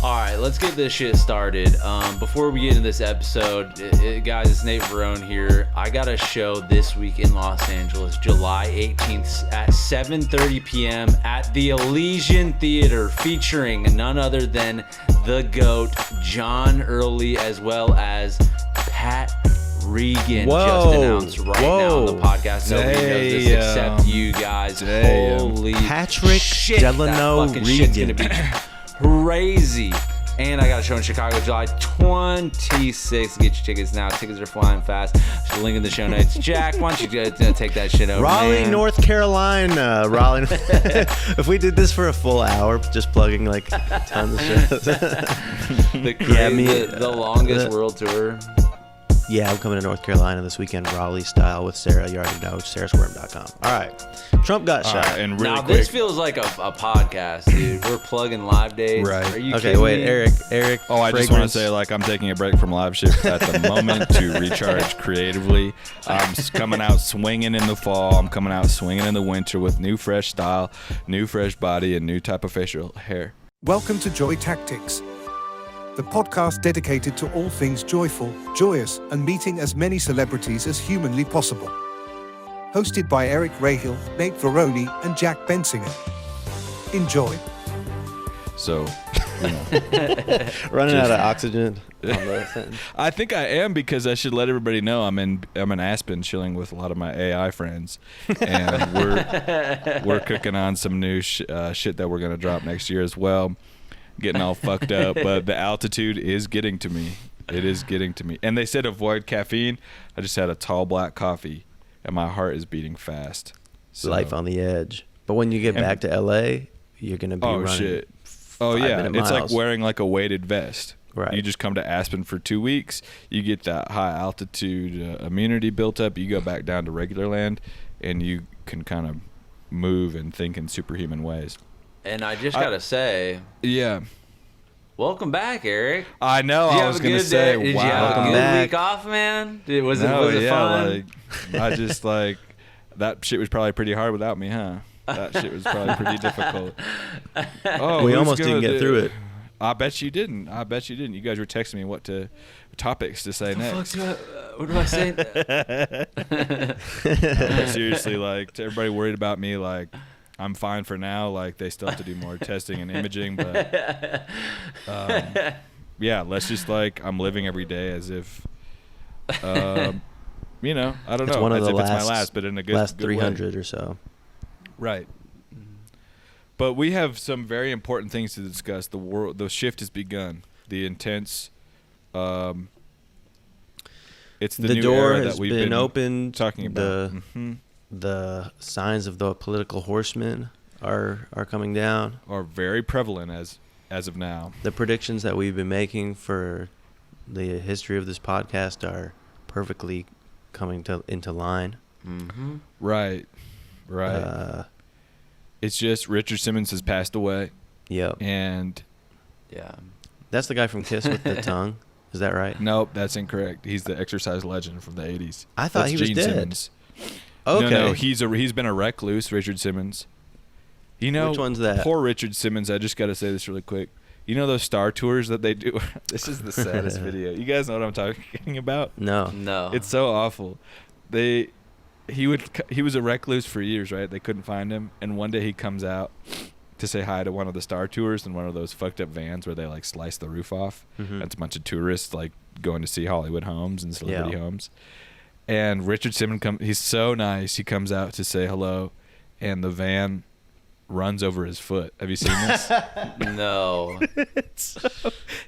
All right, let's get this shit started. Before we get into this episode, guys, it's Nate Verone here. I got a show this week in Los Angeles, July 18th at 7:30 p.m. at the Elysian Theater, featuring none other than the GOAT, John Early, as well as Pat Regan. Just announced now on the podcast. Nobody knows this except you guys. Holy Patrick shit, Delano that fucking Regan. shit's gonna be crazy. And I got a show in Chicago, July 26th. Get your tickets now. Tickets are flying fast. There's a link in the show notes. Jack, why don't you take that shit over, Raleigh, man? North Carolina. Raleigh. If we did this for a full hour, just plugging like tons of shows. The longest world tour. Yeah, I'm coming to North Carolina this weekend, Raleigh style with Sarah. You already know, sarahsherman.com. All right. Trump got shot. And really now, quick, this feels like a podcast, dude. We're plugging live days. Right. Are you Okay, kidding wait, me? Eric. Oh, I just want to say, like, I'm taking a break from live shifts at the moment to recharge creatively. I'm coming out swinging in the fall. I'm coming out swinging in the winter with new fresh style, new fresh body, and new type of facial hair. Welcome to Joy Tactics, the podcast dedicated to all things joyful, joyous, and meeting as many celebrities as humanly possible. Hosted by Eric Rahill, Nate Verone, and Jack Bensinger. Enjoy. So, Running out of oxygen on the sentence. I think I am, because I should let everybody know I'm in Aspen chilling with a lot of my AI friends, and we're cooking on some new shit that we're gonna drop next year as well. Getting all fucked up, but the altitude is getting to me. It is getting to me. And they said avoid caffeine. I just had a tall black coffee, and my heart is beating fast. So, Life on the edge. But when you get back to LA, you're gonna be running. Shit. Oh yeah, 5-minute it's like miles. wearing like a weighted vest. Right. You just come to Aspen for 2 weeks. You get that high altitude immunity built up. You go back down to regular land, and you can kind of move and think in superhuman ways. And I just gotta say, Yeah. welcome back, Eric. I know. Did you I have was a gonna good say, day? Did wow. you have a Welcome good back. week off, man? Was it yeah, fun? like I just like that shit was probably pretty hard without me, huh? That shit was probably pretty difficult. Oh, We who's almost gonna didn't get through it. I bet you didn't. You guys were texting me what topics to say next. What do I say? Seriously, like everybody worried about me. Like I'm fine for now. Like they still have to do more testing and imaging, but yeah, let's just like I'm living every day as if, I don't It's know, one of as the if it's my last- last, but in a good Last good 300 way. or so. Right. But we have some very important things to discuss. The shift has begun. The intense. It's the new door era has that we've been opened. talking about. The signs of the political horsemen are coming down. Are very prevalent as of now. The predictions that we've been making for the history of this podcast are perfectly coming into line. Mm-hmm. Right. It's just Richard Simmons has passed away, Yep. and Yeah. That's the guy from Kiss with the tongue. Is that right? nope, that's incorrect. He's the exercise legend from the 80s. I thought That's he was Gene dead. Simmons. Okay. No, he's been a recluse, Richard Simmons. You know, Which one's that? Poor Richard Simmons. I just got to say this really quick. You know those star tours that they do? This is the saddest video. You guys know what I'm talking about? No. No. It's so awful. He was a recluse for years, right? They couldn't find him, and one day he comes out to say hi to one of the star tours in one of those fucked up vans where they like slice the roof off. Mhm. That's a bunch of tourists like going to see Hollywood homes and celebrity Yeah. homes. And Richard Simmons he's so nice. He comes out to say hello, and the van runs over his foot. Have you seen this? No. It's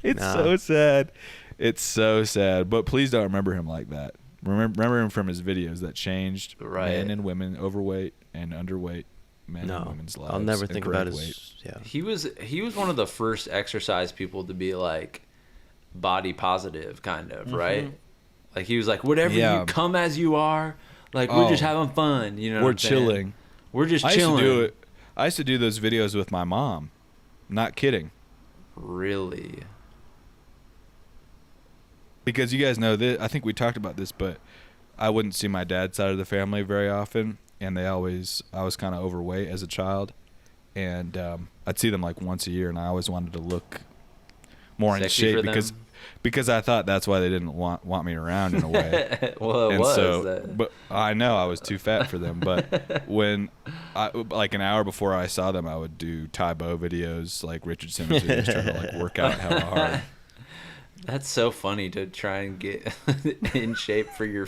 Nah. so sad. It's so sad. But please don't remember him like that. Remember him from his videos that changed Right. men and women, overweight and underweight men and No. women's lives. I'll never and think about correct his. weight. Yeah. He was one of the first exercise people to be like body positive, kind of, right? Like he was like, whatever Yeah. you come as you are, like we're just having fun, you know. We're what I'm saying? chilling. We're just I used chilling. to do it. I used to do those videos with my mom. Not kidding. Really? Because you guys know this. I think we talked about this, but I wouldn't see my dad's side of the family very often, and I was kind of overweight as a child, and I'd see them like once a year, and I always wanted to look more in Sexy shape for because them? because I thought that's why they didn't want me around in a way. Well, it And was. so, but I know I was too fat for them. But when like an hour before I saw them, I would do Tae Bo videos, like Richard Simmons videos, trying to like work out hella hard. That's so funny to try and get in shape for your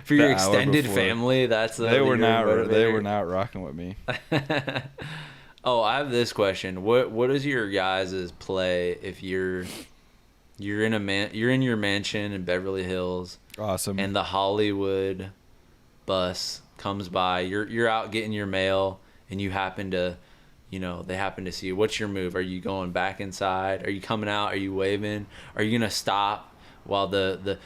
The hour extended before. family. That's They were not motivator. rocking with me. Oh, I have this question. What is your guys' play if you're in your mansion in Beverly Hills Awesome. and the Hollywood bus comes by? You're out getting your mail and you happen to, they happen to see you. What's your move? Are you going back inside? Are you coming out? Are you waving? Are you gonna stop while the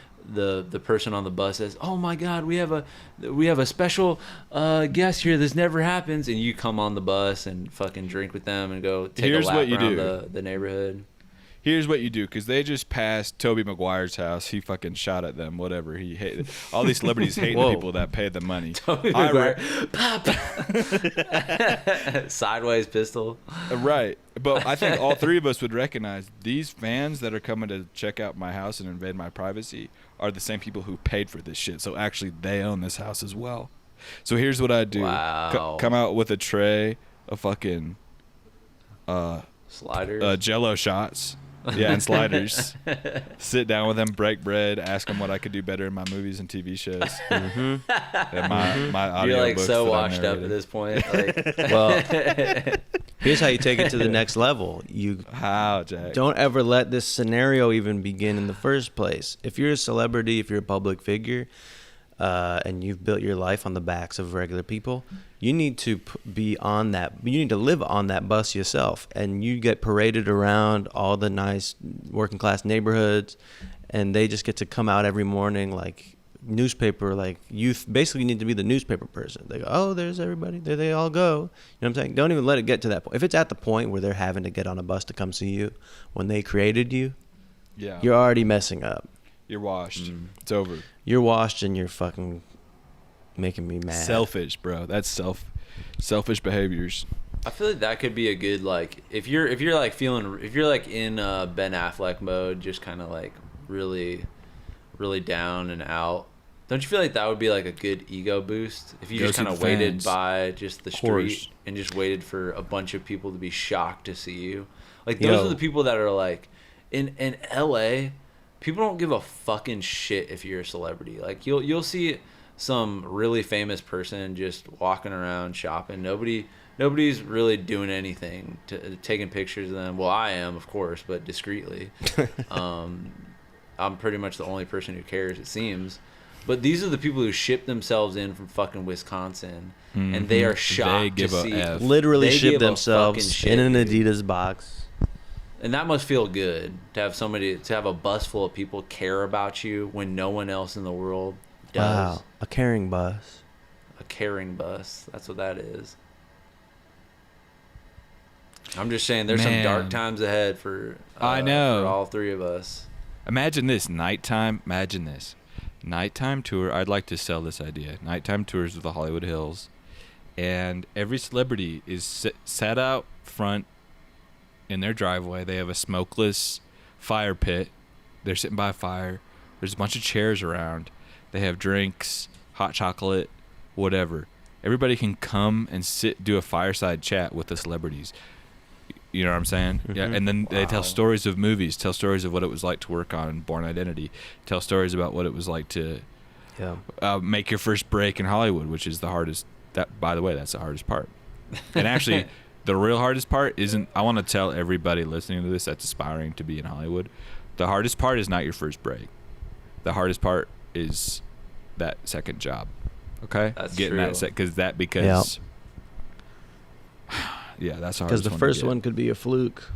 person on the bus says, "Oh my God, we have a special guest here. This never happens," and you come on the bus and fucking drink with them and go take Here's a lap what you around do. the neighborhood. Here's what you do, because they just passed Tobey Maguire's house. He fucking shot at them, whatever. He hated. All these celebrities hate the Whoa. people that pay the money. Tobey I Maguire, pop, sideways pistol. Right. But I think all three of us would recognize these fans that are coming to check out my house and invade my privacy are the same people who paid for this shit. So actually, they own this house as well. So here's what I do. Wow. Come out with a tray of fucking Sliders. Jello shots. Yeah, and sliders. Sit down with them, break bread, ask them what I could do better in my movies and TV shows. Mm-hmm. And my audio You're like books so that I washed up narrated. at this point. Like, Well, here's how you take it to the next level. You How, Jack? don't ever let this scenario even begin in the first place. If you're a celebrity, if you're a public figure, and you've built your life on the backs of regular people, you need to be on that. You need to live on that bus yourself, and you get paraded around all the nice working class neighborhoods, and they just get to come out every morning like newspaper. Like you basically need to be the newspaper person. They go, oh, there's everybody. There they all go. You know what I'm saying? Don't even let it get to that point. If it's at the point where they're having to get on a bus to come see you when they created you, Yeah. you're already messing up. You're washed. It's over. You're washed and you're fucking making me mad. Selfish, bro. That's selfish behaviors. I feel like that could be a good, like, if you're like in Ben Affleck mode, just kind of like really, really down and out. Don't you feel like that would be like a good ego boost if you Go just see kind of the waited fans. by just the Course. street and just waited for a bunch of people to be shocked to see you? Like those Yo. are the people that are like in LA. People don't give a fucking shit if you're a celebrity. Like you'll see some really famous person just walking around shopping. Nobody's really doing anything to taking pictures of them. Well, I am, of course, but discreetly. I'm pretty much the only person who cares, it seems. But these are the people who ship themselves in from fucking Wisconsin, and they are shocked They give to a see. F. Literally They ship give a themselves fucking shit, in an dude. Adidas box. And that must feel good to have a bus full of people care about you when no one else in the world does. Wow, a caring bus. A caring bus. That's what that is. I'm just saying, there's some Man. dark times ahead for I know. for all three of us. Imagine this nighttime. Imagine this nighttime tour. I'd like to sell this idea. Nighttime tours of the Hollywood Hills, and every celebrity is sat out front in their driveway. They have a smokeless fire pit. They're sitting by a fire. There's a bunch of chairs around. They have drinks, hot chocolate, whatever. Everybody can come and do a fireside chat with the celebrities. You know what I'm saying? Yeah, and then they tell Wow. stories of movies, tell stories of what it was like to work on Born Identity, tell stories about what it was like to Yeah. make your first break in Hollywood, which is the hardest. That, by the way, that's the hardest part. And actually, the real hardest part isn't. I want to tell everybody listening to this that's aspiring to be in Hollywood, the hardest part is not your first break. The hardest part is that second job. Okay, That's getting true. that because. Yeah, that's the Because hardest the one to first get. one could be a fluke.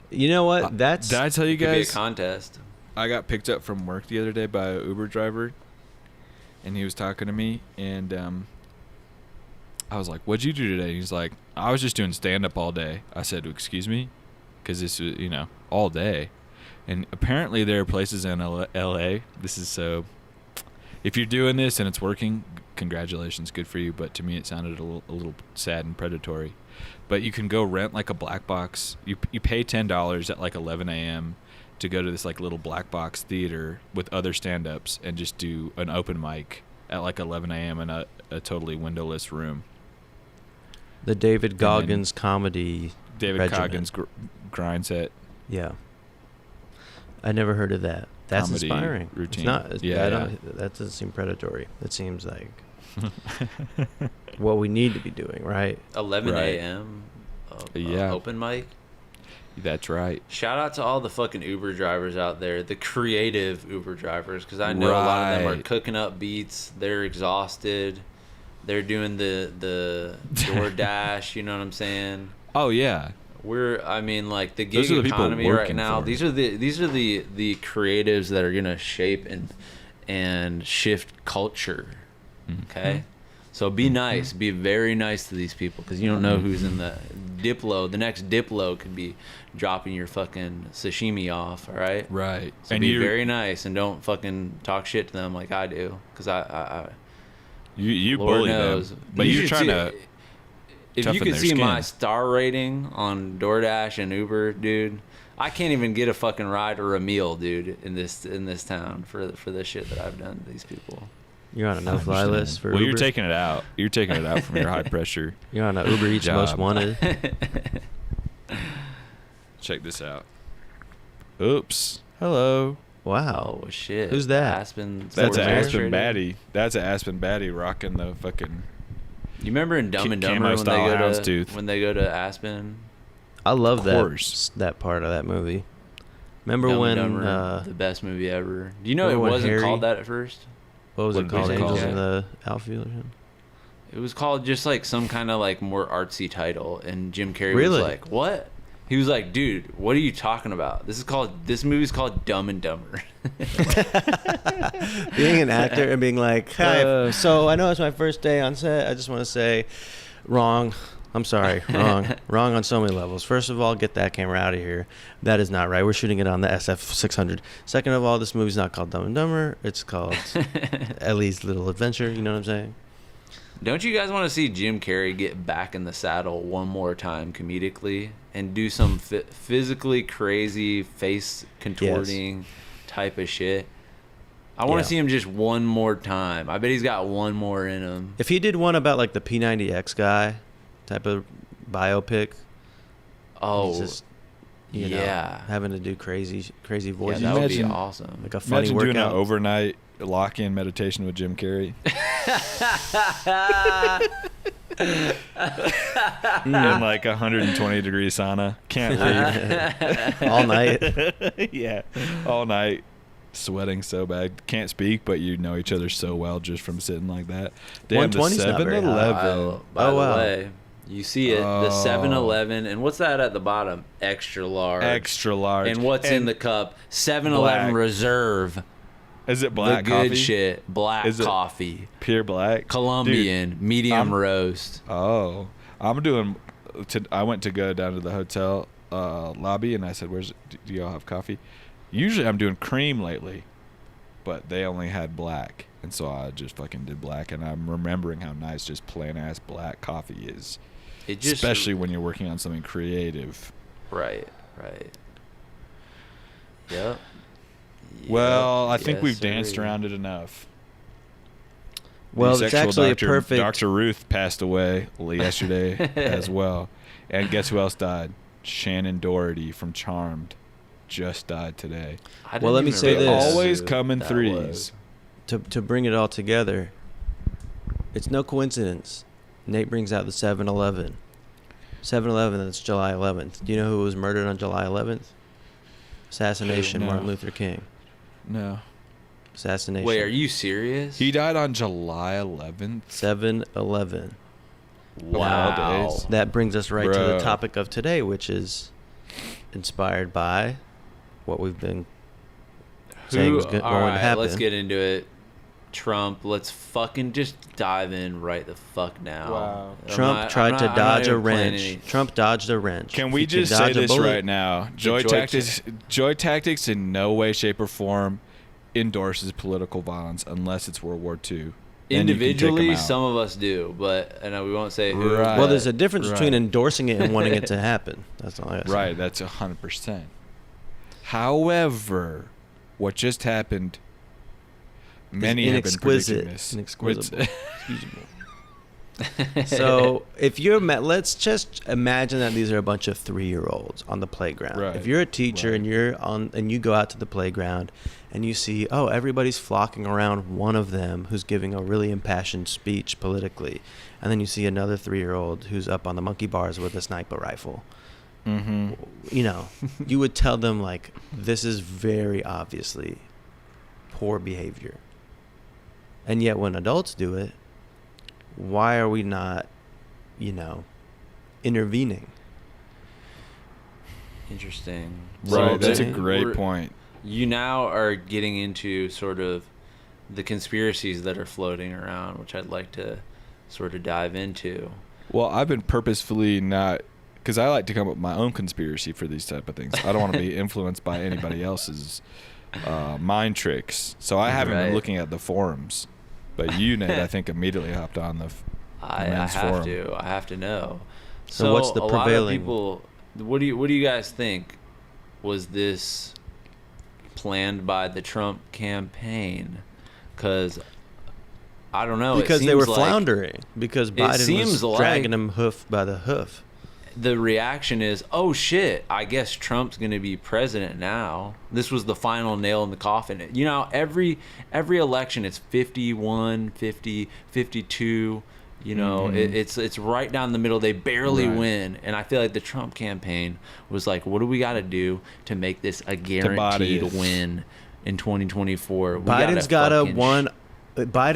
You know what? That's Did I tell you It could be a guys? contest. I got picked up from work the other day by an Uber driver, and he was talking to me, and I was like, "What'd you do today?" And he's like, "I was just doing stand-up all day." I said, "Excuse me?" Because this was, all day. And apparently there are places in L.A. This is so if you're doing this and it's working, congratulations, good for you. But to me, it sounded a little sad and predatory. But you can go rent like a black box. You pay $10 at like 11 a.m. to go to this like little black box theater with other stand-ups and just do an open mic at like 11 a.m. in a totally windowless room. The David Goggins comedy. David regimen. Goggins grind set. Yeah. I never heard of that. That's Comedy inspiring. routine. It's not. Yeah, That doesn't seem predatory. It seems like what we need to be doing, right? 11 Right. a.m. Yeah. Open mic. That's right. Shout out to all the fucking Uber drivers out there, the creative Uber drivers, because I know a lot of them are Right. cooking up beats. They're exhausted. They're doing the DoorDash. You know what I'm saying? Oh yeah. I mean, like the Those gig are the people economy right working now. for These are the creatives that are gonna shape and shift culture. Okay, so be nice, be very nice to these people, because you don't know who's in the Diplo. The next Diplo could be dropping your fucking sashimi off. All right, Right. So be very nice and don't fucking talk shit to them like I do, because I you Lord bully knows. them, but You you're should trying see- to. If you toughen could their see my skin. star rating on DoorDash and Uber, dude, I can't even get a fucking ride or a meal, dude, in this town for this shit that I've done to these people. You're on a no-fly list for Well, Uber. you're taking it out. You're taking it out from your high pressure. You're on a Uber Eats job. Most Wanted. Check this out. Oops. Hello. Wow. Oh shit! Who's that? Aspen. That's an Sports Aspen Illustrated. baddie. That's an Aspen baddie rocking the fucking. You remember in Dumb and Camo Dumber style houndstooth. when they go to Aspen? I love course. that part of that movie. Remember Dumb when and Dumber, the best movie ever. Do you know it remember when wasn't Harry- called that at first? what was What it was called? it Angels called? in the Outfield or something? It was called just like some kind of like more artsy title, and Jim Carrey Really? was like, "What?" He was like, "Dude, what are you talking about? This movie's called Dumb and Dumber." Being an actor and being like, hi, so I know it's my first day on set. I just want to say, wrong. I'm sorry, wrong. Wrong on so many levels. First of all, get that camera out of here. That is not right. We're shooting it on the SF600. Second of all, this movie's not called Dumb and Dumber. It's called Ellie's Little Adventure. You know what I'm saying? Don't you guys want to see Jim Carrey get back in the saddle one more time comedically and do some physically crazy face contorting type of shit? I want to Yeah. see him just one more time. I bet he's got one more in him. If he did one about like the P90X guy type of biopic, Oh, he's just, you know, yeah. having to do crazy Yeah, voices. that would be Imagine- awesome. like a funny Imagine doing an workout. overnight lock-in meditation with Jim Carrey. In like 120 degree sauna. Can't leave. All night. Yeah. All night. Sweating so bad. Can't speak, but you know each other so well just from sitting like that. Damn, the 120's not very high. 7-Eleven. By Oh, the wow. way, you see it, the Oh. 7-Eleven, and what's that at the bottom? Extra large. Extra large. And what's in the cup? 7-Eleven Black. Reserve. Is it black the good coffee? shit. Black Is it coffee. Pure black? Colombian. medium I'm- roast. Oh, I'm doing. I went to go down to the hotel lobby and I said, "Where's? Do y'all have coffee?" Usually I'm doing cream lately, but they only had black, and so I just fucking did black. And I'm remembering how nice just plain ass black coffee is, It just especially when you're working on something creative. Right. Yep. Well, I think Yes, we've danced sir. around it enough. Well, The it's sexual actually doctor, a perfect. Dr. Ruth passed away yesterday as well. And guess who else died? Shannon Doherty from Charmed just died today. I didn't Well, let me even say realize this. Always who come in that threes. was. To bring it all together, it's no coincidence. Nate brings out the 7-Eleven. 7-Eleven, that's July 11th. Do you know who was murdered on July 11th? Assassination, No. Martin Luther King. No. Assassination. Wait, are you serious? He died on July 11th. 7-Eleven. Wow. All days. That brings us right to Bro. the topic of today, which is inspired by what we've been saying was going to happen. Let's get into it. Trump, let's fucking just dive in right the fuck now. Wow. Trump tried to dodge a wrench. Trump dodged a wrench. Can If we you just dodge say a this bullet- right now? Joy joy Tactics in no way, shape, or form endorses political violence unless it's World War II. Individually, some of us do, but and we won't say who. Right. Well, there's a difference between endorsing it and wanting it to happen. That's all I gotta say. Right, that's 100%. However, what just happened, many have been predicting this. Inexcusable. So if you're let's just imagine that these are a bunch of 3-year-olds on the playground. Right. If you're a teacher and you go out to the playground and you see, oh, everybody's flocking around one of them who's giving a really impassioned speech politically, and then you see another 3-year-old who's up on the monkey bars with a sniper rifle. Mm-hmm. You know, you would tell them, like, this is very obviously poor behavior. And yet when adults do it, why are we not, intervening? Interesting. Right, So that's a great point. You now are getting into sort of the conspiracies that are floating around, which I'd like to sort of dive into. Well, I've been purposefully not, because I like to come up with my own conspiracy for these type of things. I don't want to be influenced by anybody else's mind tricks. So I haven't been looking at the forums. But you, Nate, I think immediately hopped on the men's forum. I have to know. So what's the prevailing? A lot of people, what do you guys think? Was this planned by the Trump campaign? Because I don't know. Because they were floundering. Because Biden was dragging them hoof by the hoof. The reaction is, oh shit, I guess Trump's going to be president now. This was the final nail in the coffin. You know, every election it's 51, 50, 52, you know, it's right down the middle. They barely win. And I feel like the Trump campaign was like, what do we got to do to make this a guaranteed win in 2024? Biden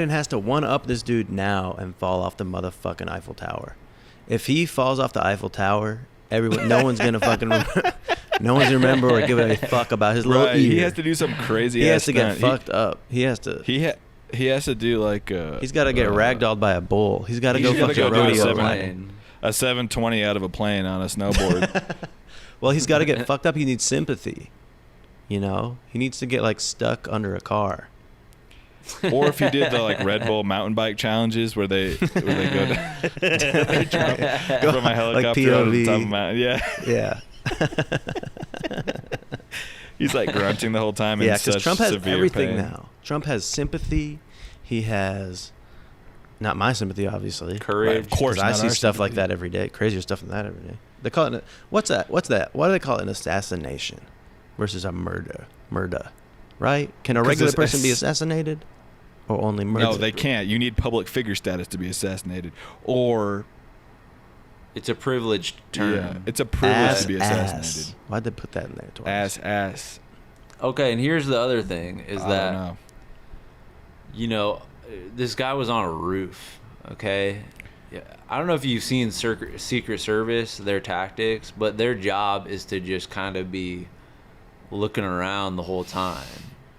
has to one up this dude now and fall off the motherfucking Eiffel Tower. If he falls off the Eiffel Tower, no one's gonna fucking remember or give a fuck about his little ear. He has to do some crazy. He has to get fucked up. He has to. He has to do like. He's got to get ragdolled by a bull. He's got to go fucking rodeo. A 720 out of a plane on a snowboard. Well, he's got to get fucked up. He needs sympathy. You know, he needs to get like stuck under a car. Or if he did the like Red Bull mountain bike challenges where they go down, they jump from a helicopter like on the top of a mountain. Yeah. He's like grunting the whole time. Yeah, because Trump has everything pain. now. Trump has sympathy. He has not my sympathy, obviously. Courage. Right, of course, I see stuff like that every day. Crazier stuff than that every day. They call it what's that? Why do they call it an assassination versus a murder? Right? Can a regular person be assassinated? Or only murder? No, they can't. You need public figure status to be assassinated. Or it's a privileged term. Yeah, it's a privilege to be assassinated. Why'd they put that in there twice? Ass. Okay, and here's the other thing is I that don't know. You know, this guy was on a roof, okay? Yeah, I don't know if you've seen Secret Service, their tactics, but their job is to just kind of be looking around the whole time.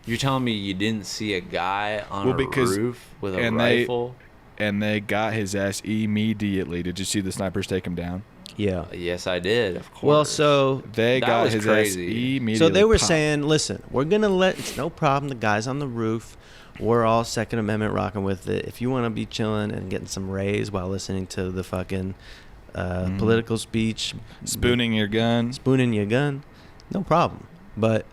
You're telling me you didn't see a guy on a roof with a rifle? And they got his ass immediately. Did you see the snipers take him down? Yeah. Yes, I did, of course. Well, so they got his ass immediately. So they were saying, listen, we're going to it's no problem. The guy's on the roof. We're all Second Amendment rocking with it. If you want to be chilling and getting some rays while listening to the fucking political speech. Spooning your gun, no problem. But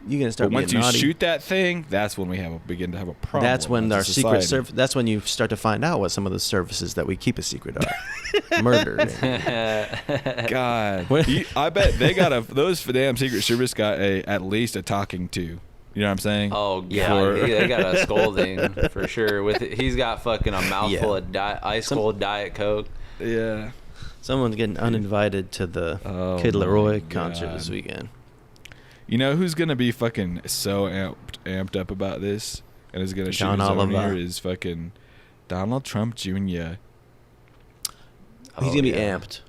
you're going to start once being you naughty. shoot that thing, that's when we begin to have a problem. That's when our secret service. That's when you start to find out what some of the services that we keep a secret are. Murder. God, I bet they got those damn secret service got at least a talking to. You know what I'm saying? Oh yeah, they got a scolding for sure. He's got fucking a mouthful of ice cold Diet Coke. Yeah. Someone's getting uninvited to the Kid Leroy concert this weekend. You know who's gonna be fucking so amped up about this and is gonna shoot his own here is fucking Donald Trump Jr. He's gonna be amped.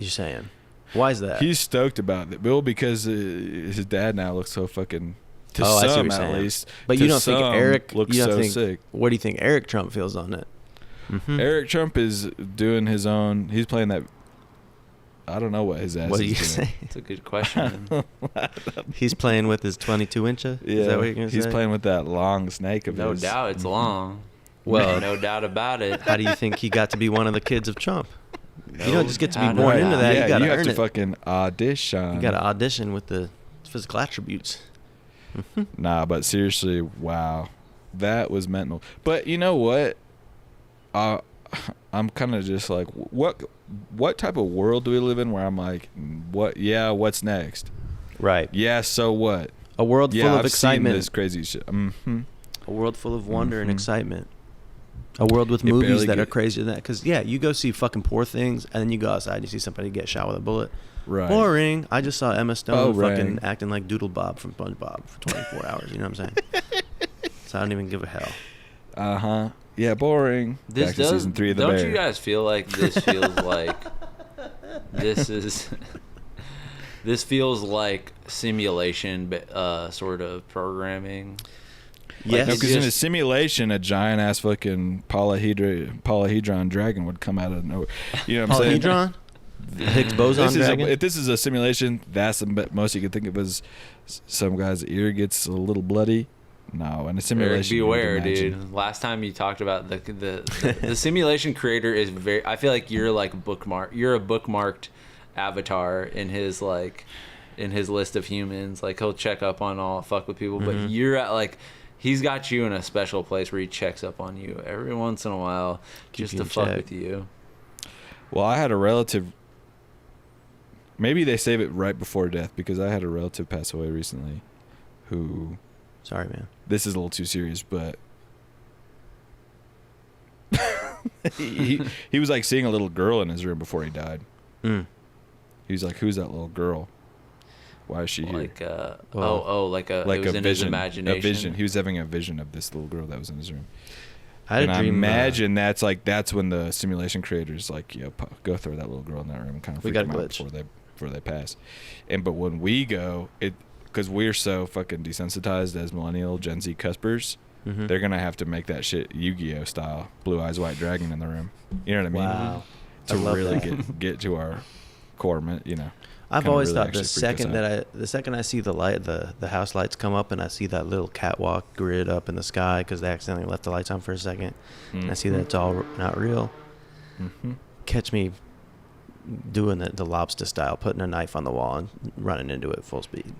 You're saying? Why is that? He's stoked about it, Bill, because his dad now looks so fucking. To I see some, what you're at saying. least. But you don't think Eric looks so sick. What do you think Eric Trump feels on it? Mm-hmm. Eric Trump is doing his own. He's playing that. I don't know what his ass What do is you doing. say? It's a good question. He's playing with his 22-incher? Yeah, Is that what you're going to say? he's playing with that long snake of No his. doubt it's long. Well, No doubt about it. how do you think he got to be one of the kids of Trump? No You don't just get to be doubt born about into that. Yeah, You got to have earn to it. fucking audition. You got to audition with the physical attributes. Nah, but seriously, wow, that was mental. But you know what? I'm kind of just like, what type of world do we live in where I'm like, what? Yeah, what's next? Right. Yeah, so what? A world Yeah, full of I've excitement. seen this crazy shit. Mm-hmm. A world full of wonder and Mhm. excitement. A world with It movies barely that are get- crazier than that. Because, yeah, you go see fucking Poor Things, and then you go outside and you see somebody get shot with a bullet. Right. Boring. I just saw Emma Stone Boring. fucking acting like Doodle Bob from SpongeBob for 24 hours. You know what I'm saying? So I don't even give a hell. Uh huh. Yeah, boring. This Back to does. season 3 of the Don't Bear. you guys feel like this feels like this is this feels like simulation, sort of programming? Yes. No, It's because in a just- simulation, a giant ass fucking polyhedron dragon would come out of nowhere. You know what I'm saying? Polyhedron? The Higgs boson dragon? If this is a simulation, that's the most you could think of as some guy's ear gets a little bloody. No, in a simulation, you would Beware, imagine. dude. Last time you talked about the simulation creator is very. I feel like you're like bookmark. You're a bookmarked avatar in his list of humans. Like he'll check up on all fuck with people, but you're at like. He's got you in a special place where he checks up on you every once in a while Keep just you to in fuck check. with you. Well, I had a relative. Maybe they save it right before death because I had a relative pass away recently, who. Sorry, man. This is a little too serious, but he was like seeing a little girl in his room before he died. Mm. He was like, "Who's that little girl? Why is she here?" Like Well, like Like it was a in vision, his imagination. a vision. He was having a vision of this little girl that was in his room. I had And a I dream. imagine that's when the simulation creators like, yo, go throw that little girl in that room and kind of We freak got a them out glitch. before they pass. But when we go, because we're so fucking desensitized as millennial Gen Z cuspers, Mhm. they're gonna have to make that shit Yu-Gi-Oh style, Blue Eyes White Dragon in the room. You know what I mean? Wow. To I love really that. get to our core, you know. I've kinda always really thought actually the freak us second out. the second I see the light, the house lights come up, and I see that little catwalk grid up in the sky because they accidentally left the lights on for a second, and I see that it's all not real. Mm-hmm. Catch me doing the lobster style, putting a knife on the wall and running into it full speed.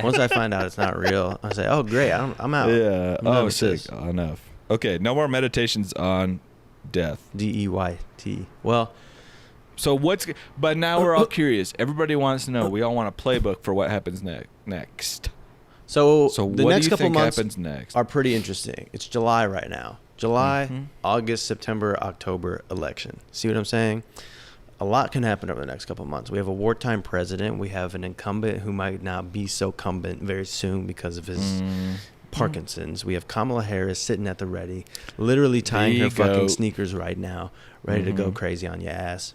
Once I find out it's not real, I say, "Oh, great, I'm out." Yeah. I'm done Oh, with sick. this. Enough. Okay. No more meditations on death. DEYT. Well, So but now we're all curious. Everybody wants to know. We all want a playbook for what happens next. so So the what next do you couple think months happens next? are pretty interesting. It's July right now. July, Mhm. August, September, October election. See what I'm saying? A lot can happen over the next couple months. We have a wartime president. We have an incumbent who might not be so incumbent very soon because of his Parkinson's. We have Kamala Harris sitting at the ready, literally tying her Ego. fucking sneakers right now, ready to go Mhm. crazy on your ass.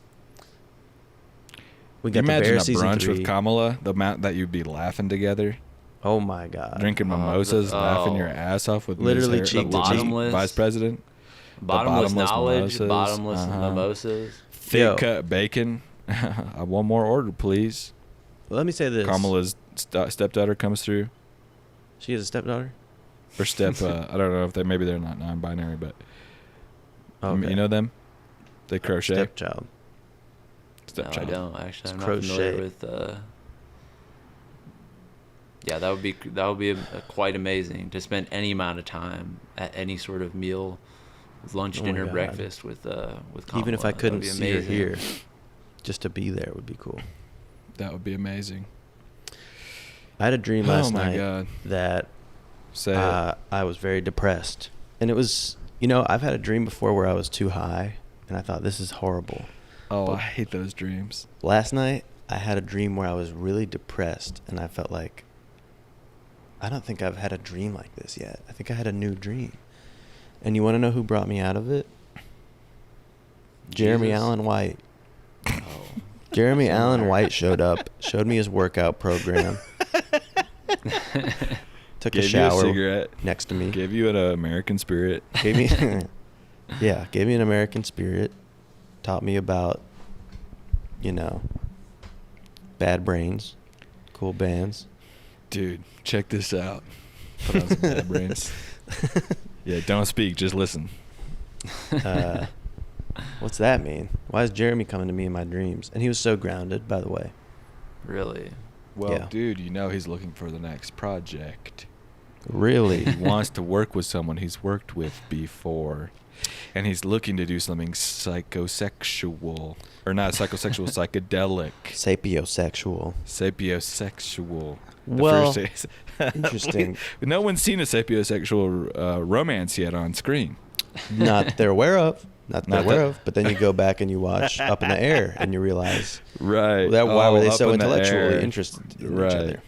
We Can got you the Bear imagine a season brunch 3. with Kamala? The amount that you'd be laughing together, Oh my God. drinking mimosas, laughing oh. your ass off with Literally Ms. cheek to cheek. Bottomless. vice president. Bottomless knowledge, mimosas. bottomless Uh-huh. mimosas. Thick Yo. cut bacon. One more order, please. Let me say this. Kamala's stepdaughter comes through, She has a stepdaughter? or step. I don't know if maybe they're not non-binary, but Okay. you know them. They crochet. Stepchild. No, I Stepchild. don't actually. I'm It's not familiar crochet. with. Yeah, that would be quite amazing to spend any amount of time at any sort of meal, lunch, Oh my dinner, God. breakfast with Kamala. Even if I That would couldn't be see her amazing. here, just to be there would be cool. That would be amazing. I had a dream Oh last my night God. that Say it. I was very depressed. And it was, I've had a dream before where I was too high, and I thought, this is horrible. Oh, but- I hate those dreams. Last night, I had a dream where I was really depressed, and I felt like, I don't think I've had a dream like this yet. I think I had a new dream. And you want to know who brought me out of it? Jeremy Jesus. Allen White. Oh. Jeremy Allen White showed up, showed me his workout program, took Gave a you a shower cigarette. next to me. Give you an American spirit. Gave me, gave me an American spirit. Taught me about you know, Bad Brains, cool bands. Dude, check this out. Put on some Bad Brains. Yeah, don't speak, just listen. What's that mean? Why is Jeremy coming to me in my dreams? And he was so grounded, by the way. Really? Well, Yeah. dude, you know he's looking for the next project. Really? He wants to work with someone he's worked with before. And he's looking to do something psychosexual. Or not psychosexual, psychedelic. Sapiosexual. Sapiosexual. Well, First interesting. No one's seen a sapiosexual romance yet on screen. Not that they're aware of. Not that they're Not aware that- of. But then you go back and you watch Up in the Air and you realize Right. that why were they Up so in the intellectually air. interested in Right. each other.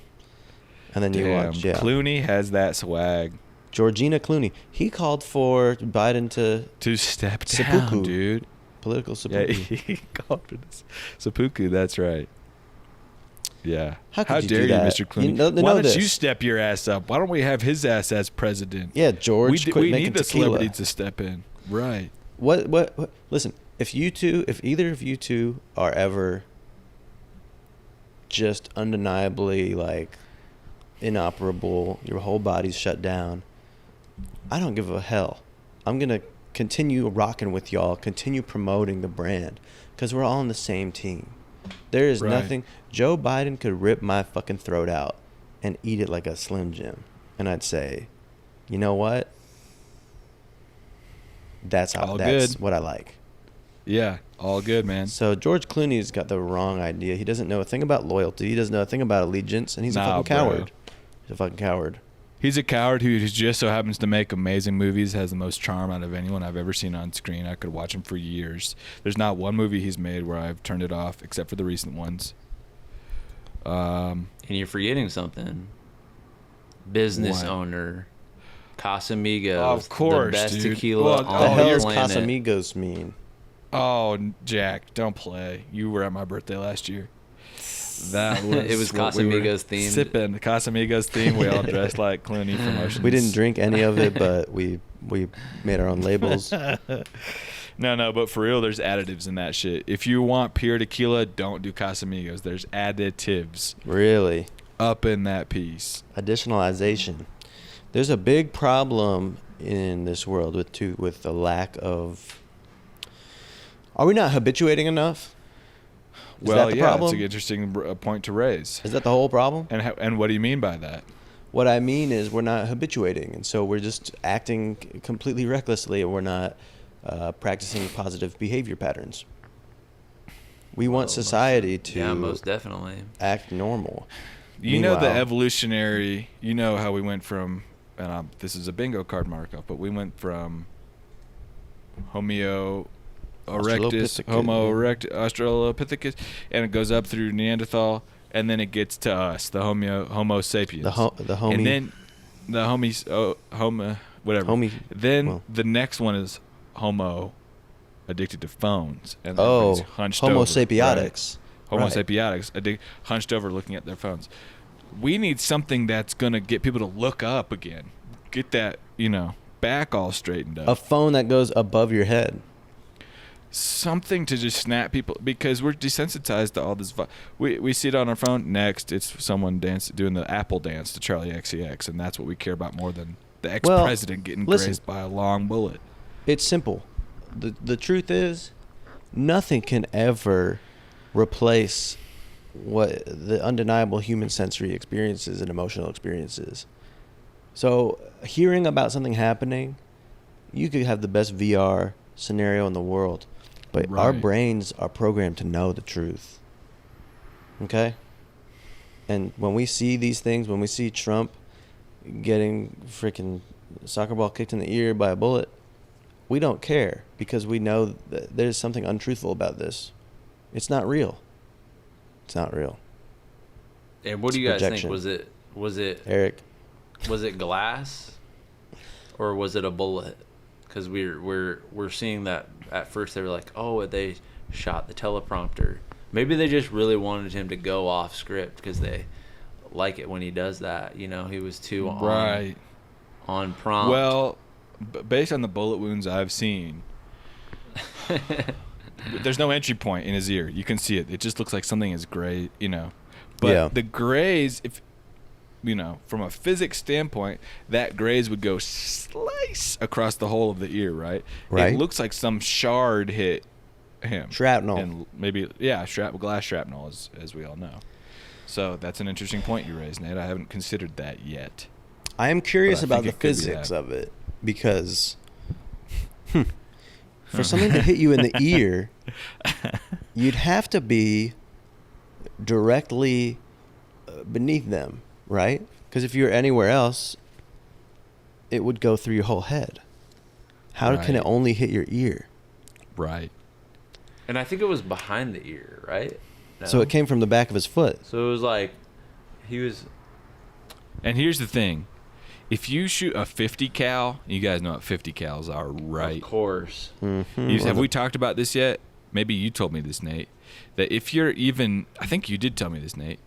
And then you Damn, watch, yeah. Clooney has that swag. Georgina Clooney. He called for Biden to Step down, Seppuku. dude. political Yeah, seppuku. he called for this. Seppuku, that's right. Yeah. How could you dare do that? you, Mr. Clooney? You know Why don't this. you step your ass up? Why don't we have his ass as president? Yeah, George, quit we making need the tequila. celebrities to step in. Right. What? Listen, if either of you two are ever just undeniably like inoperable, your whole body's shut down, I don't give a hell. I'm gonna continue rocking with y'all, continue promoting the brand, because we're all on the same team. There is Right. nothing. Joe Biden could rip my fucking throat out and eat it like a Slim Jim, and I'd say, you know what? That's All that's good. what I like. Yeah. All good, man. So George Clooney's got the wrong idea. He doesn't know a thing about loyalty. He doesn't know a thing about allegiance, and he's a Nah, fucking bro. coward. He's a fucking coward. He's a coward who just so happens to make amazing movies, has the most charm out of anyone I've ever seen on screen. I could watch him for years. There's not one movie he's made where I've turned it off, except for the recent ones. And you're forgetting something. Business What? owner. Casamigos. Of course, the best dude. tequila Well, on The Oh, hell the does planet. Casamigos mean? Oh, Jack, don't play. You were at my birthday last year. That was It was what we were Casamigos themed. Sipping the Casamigos theme. We all dressed like Clooney from Ocean's. We didn't drink any of it, but we made our own labels. No, but for real, there's additives in that shit. If you want pure tequila, don't do Casamigos. There's additives Really, up in that piece. additionalization. There's a big problem in this world with the lack of. Are we not habituating enough? Is Well, that the yeah, problem? it's an interesting point to raise. Is that the whole problem? And what do you mean by that? What I mean is we're not habituating, and so we're just acting completely recklessly, and we're not practicing positive behavior patterns. We want society to Yeah, most definitely. act normal. You know the Meanwhile- evolutionary. You know how we went from, and this is a bingo card markup, but we went from Homo erectus, Australopithecus. Homo erectus, Australopithecus, and it goes up through Neanderthal, and then it gets to us, the Homo sapiens. The homie. And then the Homo, whatever. Homie- Then well. the next one is Homo addicted to phones. And Oh, everybody's hunched Homo over, sapientics. right? Homo Right. sapientics, hunched over looking at their phones. We need something that's going to get people to look up again. Get that, back all straightened up. A phone that goes above your head. Something to just snap people, because we're desensitized to all this. We see it on our phone. Next, it's someone doing the Apple dance to Charlie XCX, and that's what we care about more than the ex-president getting listen. grazed by a long bullet. It's simple. The truth is, nothing can ever replace what the undeniable human sensory experiences and emotional experiences. So, hearing about something happening, you could have the best VR scenario in the world, but our Right. brains are programmed to know the truth. Okay? And when we see these things, when we see Trump getting freaking soccer ball kicked in the ear by a bullet, we don't care because we know that there's something untruthful about this. It's not real. It's not real. And what do you It's guys projection. think? Was it Eric, was it glass, or was it a bullet? Because we're seeing that at first they were like, oh, they shot the teleprompter. Maybe they just really wanted him to go off script because they like it when he does that. He was too on prompt. Well, based on the bullet wounds I've seen, there's no entry point in his ear. You can see it. It just looks like something is gray, But the grays, if from a physics standpoint, that grays would go slice across the whole of the ear, right? Right. It looks like some shard hit him. Shrapnel. And maybe, glass shrapnel, as we all know. So that's an interesting point you raised, Nate. I haven't considered that yet. I am curious But I about the think it could be physics that. of it because for something to hit you in the ear, you'd have to be directly beneath them, right? Because if you're anywhere else, it would go through your whole head. How can it Right. only hit your ear? Right. And I think it was behind the ear, right? So No? it came from the back of his foot. So it was like he was. And here's the thing. If you shoot a 50 cal, you guys know what 50 cals are, right? Of course. Have we talked about this yet? Maybe you told me this, Nate. That if you're even, I think you did tell me this, Nate.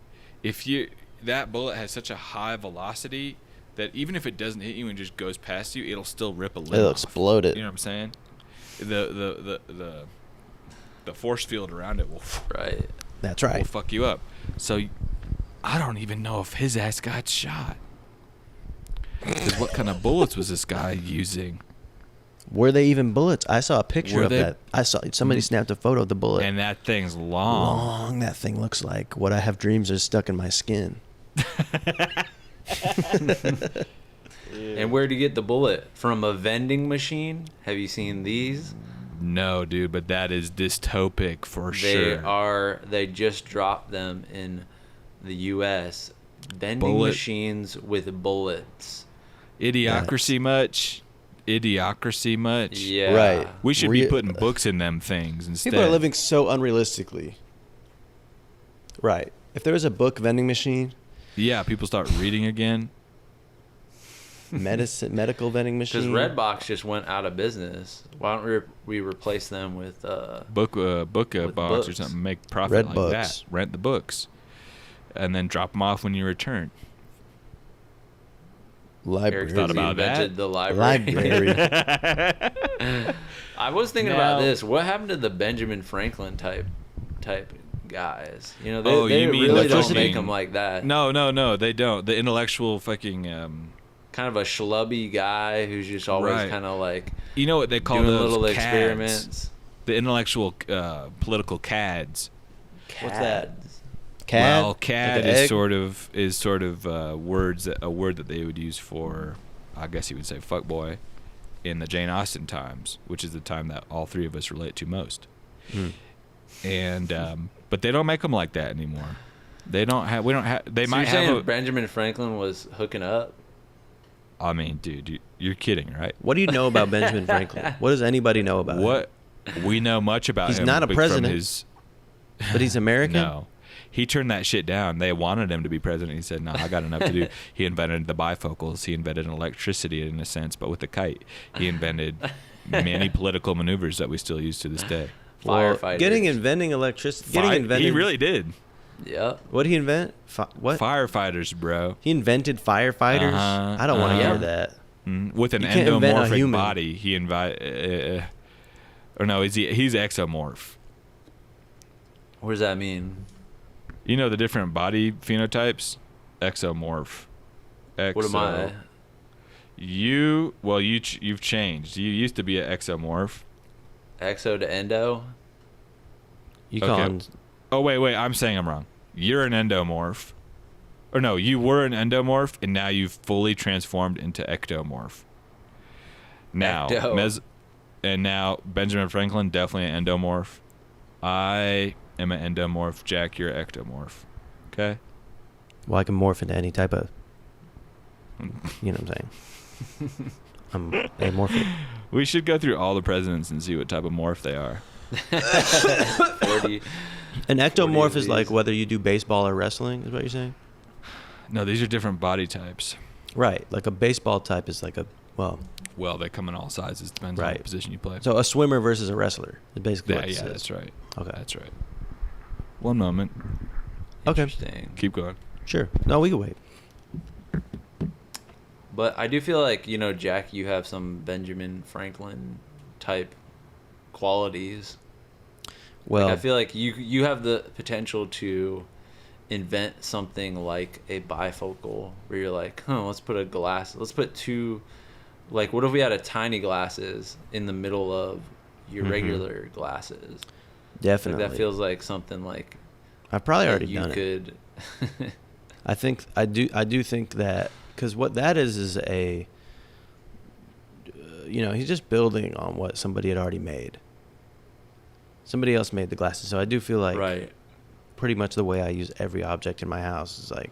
That bullet has such a high velocity that even if it doesn't hit you and just goes past you, it'll still rip a limb It'll off. explode it. You know what I'm saying? The force field around it will Right. That's right. fuck you up. So I don't even know if his ass got shot. Because what kind of bullets was this guy using? Were they even bullets? I saw a picture Were of they- that. I saw somebody snapped a photo of the bullet. And that thing's long. Long that thing looks like. What I have dreams are stuck in my skin. And where would you get the bullet? From a vending machine? Have you seen these? No, dude, but that is dystopic for sure. They just dropped them in the U.S. Vending Bullet. machines with bullets. Idiocracy much? Idiocracy much? Yeah. Right. We should be putting books in them things instead. People are living so unrealistically. Right. If there was a book vending machine, Yeah, people start reading again. medical vending Because machine. Redbox just went out of business. Why don't we replace them with Book a box or books. something. Make profit Red like books. that. Rent the books. And then drop them off when you return. Library. Eric Thought about invented that? the library. Library. I was thinking Now- about this. What happened to the Benjamin Franklin type guys? They, Oh, they you mean really the don't fucking- make them like that. No, they don't. The intellectual fucking... Kind of a schlubby guy who's just always Right. kind of like you know what they call doing those little cads? experiments. The intellectual political cads. What's that? Cads. Cad? Well, cad Like an is egg? sort of a word that they would use for, I guess you would say, fuckboy, in the Jane Austen times, which is the time that all three of us relate to most. And but they don't make them like that anymore. They don't have. We don't have. They So might you're have. saying Benjamin Franklin was hooking up? I mean, dude, you're kidding, right? What do you know about Benjamin Franklin? What does anybody know about him? What we know much about He's him. not a from president. his- But he's American? No. He turned that shit down. They wanted him to be president. He said, no, I got enough to do. He invented the bifocals. He invented electricity in a sense, but with a kite. He invented many political maneuvers that we still use to this day. Well, Firefighters. getting inventing electricity. He really did. Yep. What did he invent? What? Firefighters, bro. He invented firefighters? Uh-huh, I don't want to uh-huh. hear that. With an You can't invent a endomorphic human. body, he or no, he's exomorph. What does that mean? You know the different body phenotypes? Exomorph. What am I? You've changed. You used to be an exomorph. Exo to endo? You Okay. call him... Oh wait, I'm saying I'm wrong. You're an endomorph. Or no, you were an endomorph and now you've fully transformed into ectomorph. Now, Ecto. and now Benjamin Franklin definitely an endomorph. I am an endomorph. Jack, you're an ectomorph. Okay? Well, I can morph into any type of... You know what I'm saying? I'm amorphic. We should go through all the presidents and see what type of morph they are. 40. An ectomorph of is like these. whether you do baseball or wrestling, is what you're saying? No, these are different body types. Right. Like a baseball type is like a... Well, Well, they come in all sizes. Depends on Right. the position you play. so a swimmer versus a wrestler is basically yeah, what it yeah, says. that's right. Okay. That's right. One moment. Okay. Interesting. Keep going. Sure. No, we can wait. But I do feel like, Jack, you have some Benjamin Franklin type qualities. Well, Like, I feel like you have the potential to invent something like a bifocal where you're like, let's put two, like, what if we had a tiny glasses in the middle of your regular glasses? definitely. Like, that feels like something like I've probably that already you done it. could. I do think that, because what that is a, he's just building on what somebody had already made. Somebody else made the glasses, so I do feel like Right. pretty much the way I use every object in my house is like,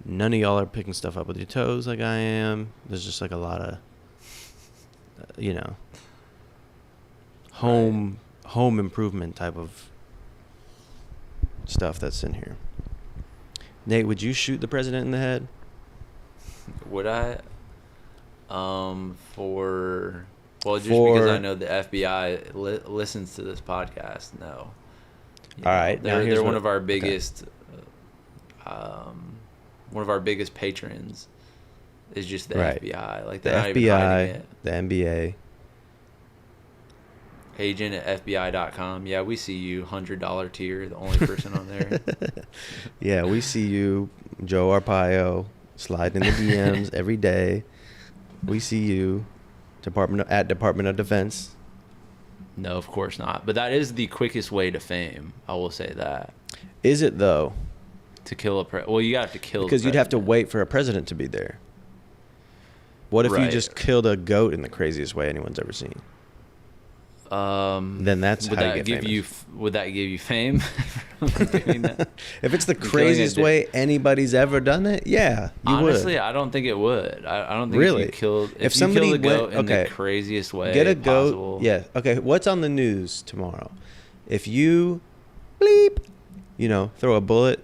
none of y'all are picking stuff up with your toes like I am. There's just like a lot of, home improvement type of stuff that's in here. Nate, would you shoot the president in the head? Would I? Just because I know the FBI listens to this podcast. No. All right, now here's they're one what- of our okay. biggest, one of our biggest patrons. Is just the Right. FBI. Like, The they're not even hiding FBI, it. the NBA. Agent at FBI.com. Yeah, we see you. $100 tier, the only person on there. Yeah, we see you, Joe Arpaio, sliding in the DMs every day. We see you, Department of Defense. No, of course not. But that is the quickest way to fame. I will say that. Is it though? To kill a well, you have to kill. Because the you'd have to president. wait for a president to be there. What if you Right. just killed a goat in the craziest way anyone's ever seen? Then that's would how that you get give you famous. would that give you fame? from doing that? If it's the Killing a craziest di- way anybody's ever done it, yeah, you Honestly, would. I don't think it would. I don't think Really? if you killed If you somebody killed a goat went- in okay, the craziest way Get a goat. possible. Yeah. Okay. What's on the news tomorrow? If you bleep, throw a bullet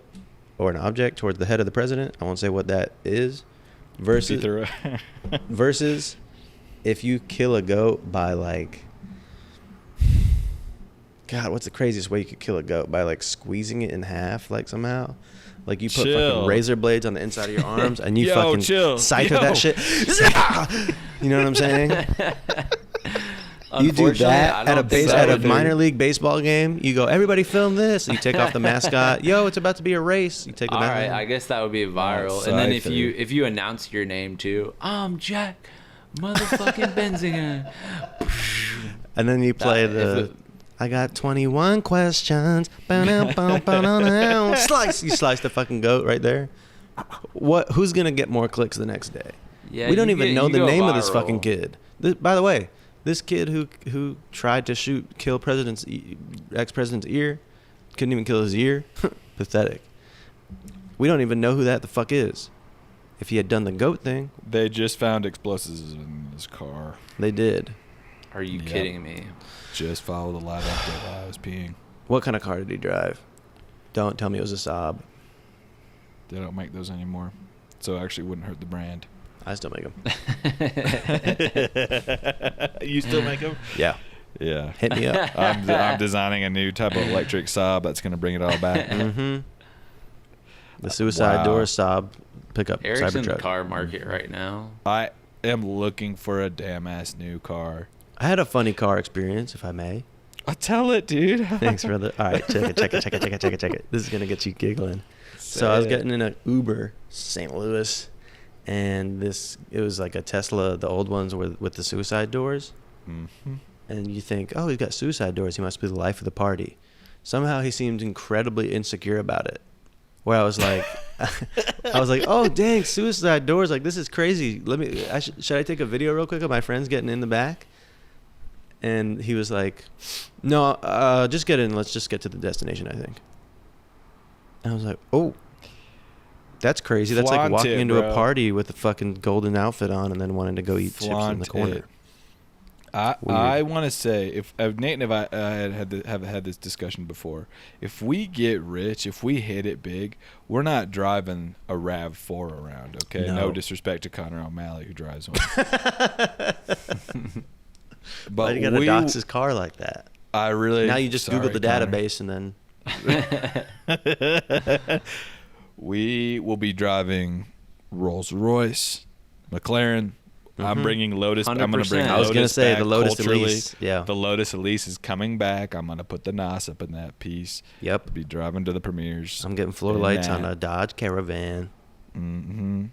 or an object towards the head of the president, I won't say what that is. Versus if you kill a goat by like, God, what's the craziest way you could kill a goat? By like squeezing it in half, like somehow. Like you put Chill. fucking razor blades on the inside of your arms and you Yo, fucking chill. scyther Yo. that shit. You know what I'm saying? You do Unfortunately, that I at a don't think at a would- minor league baseball game. You go, everybody film this. You take off the mascot. Yo, it's about to be a race. You take the All mascot. right, I guess that would be viral. And then if Scyther. you announce your name too, I'm Jack, motherfucking Benzinger. And then you play if the. it- I got 21 questions. Slice. You slice the fucking goat right there. What? Who's gonna get more clicks the next day? Yeah, We don't you even get- know you the go name of this viral. fucking kid. By the way, this kid who tried to kill ex-president's ear, couldn't even kill his ear. Pathetic. We don't even know who that the fuck is. If he had done the goat thing, They just found explosives in his car. they did. Are you Yep. kidding me? Just follow the live update while I was peeing. What kind of car did he drive? Don't tell me it was a Saab. They don't make those anymore, so it actually wouldn't hurt the brand. I still make them. You still make them? Yeah. Yeah. Hit me up. I'm designing a new type of electric Saab that's going to bring it all back. Mm-hmm. The suicide Wow. door Saab pickup Eric's in the Cybertruck. car market right now. I am looking for a damn ass new car. I had a funny car experience, if I may. I'll tell it, dude. Thanks, brother. All right, check it. This is gonna get you giggling. So I was getting in an Uber, St. Louis, and it was like a Tesla, the old ones with the suicide doors. Mm-hmm. And you think, oh, he's got suicide doors. He must be the life of the party. Somehow he seemed incredibly insecure about it. Where I was like, oh dang, suicide doors! Like this is crazy. Should I take a video real quick of my friends getting in the back? And he was like, no, just get in. Let's just get to the destination, I think. And I was like, oh, that's crazy. That's like Flaunt walking it, into bro. a party with a fucking golden outfit on and then wanting to go eat chips in Flaunt the corner. it. I want to say, if Nate and I have had this discussion before, if we get rich, if we hit it big, we're not driving a RAV4 around, okay? No. No disrespect to Connor O'Malley who drives one. Why But do you gotta dox his car like that? I really Now you just sorry, Google the Connor. database and then We will be driving Rolls Royce, McLaren, I'm bringing Lotus. I'm going to bring 100%. Lotus I was gonna say back the Lotus culturally. Elise. Yeah. The Lotus Elise is coming back. I'm going to put the NOS up in that piece. Yep. Be driving to the premieres. I'm getting floor in lights that. on a Dodge Caravan. Mm-hmm.